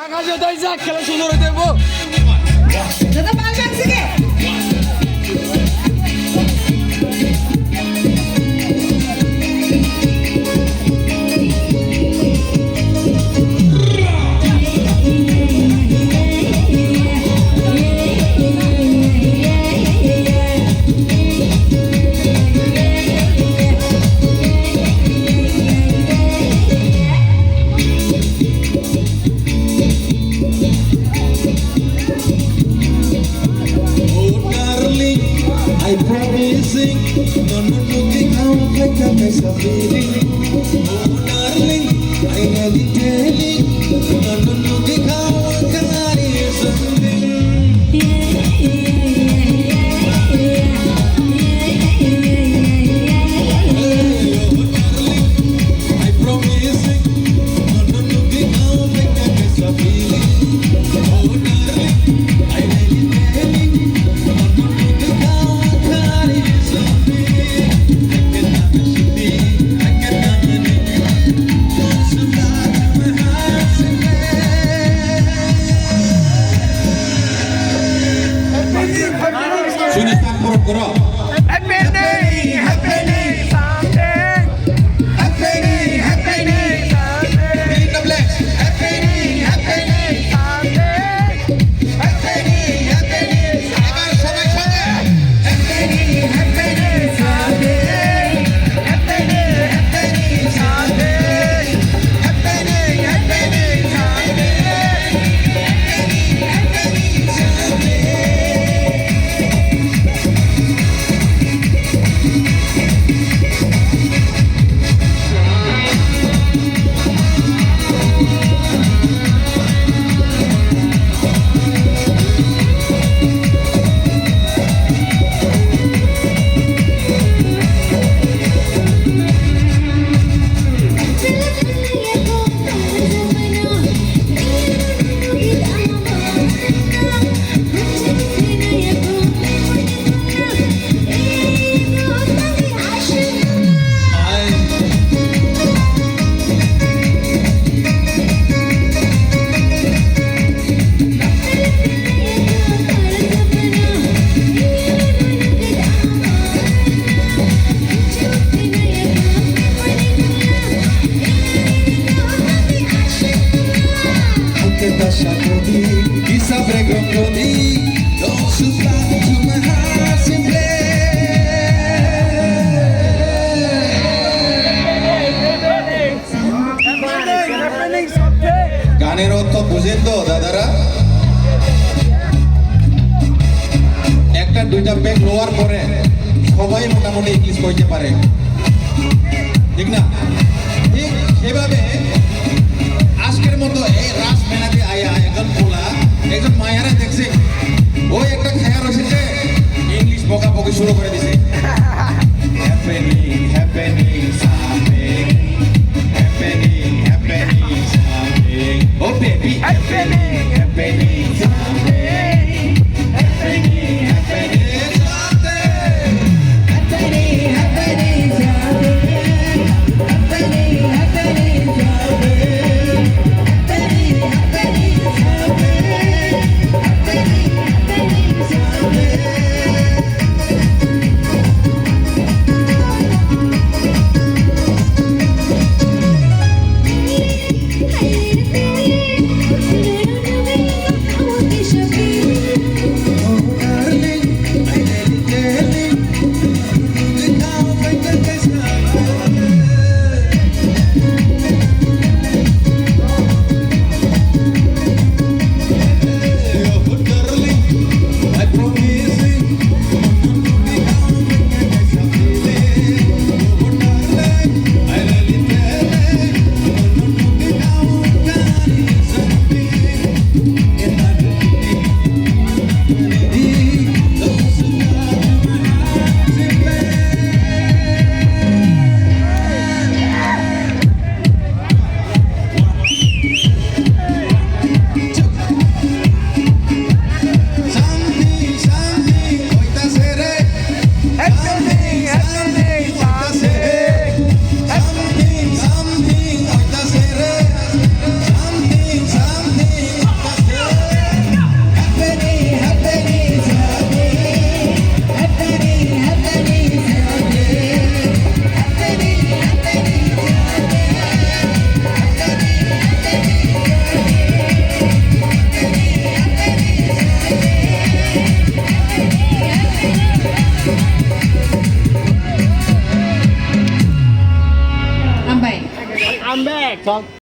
আকাশে তাই যাক খেলা সুন্দর দেবো দাদা পাল লাগছে কে I promising, no looking how like a nice feeling. Oh darling, I really telling, no looking how carry something. I promising, no looking how like a nice feeling. Oh darling, I really telling, no looking how. Sunita Purukura. happening happening something happening happening something In the bless. happening happening something happening happening এবার সবাই সঙ্গে happening happening something happening happening something happening happening something happening something Aunque pasa por ti y sabré con ti, don't supply to my heart simply. happening something গানের অর্থ বুঝেন তো দাদারা? একটা দুইটা পেগ লোয়ার পরে সবাই মোটামুটি ইংলিশ কইতে পারে, ঠিক না? ঠিক সেভাবে আজকের মতো এই রাস মেলাতে আয়া একজন পোলা একজন মায়ারা দেখছে ওই একটা খেয়া রয়েছে ইংলিশ বকাবকি শুরু করে দিছে happening happening something happening happening something oh baby happening happening something happening happening something happening happening something happening happening something happening happening something happening something थांबाय I'm back.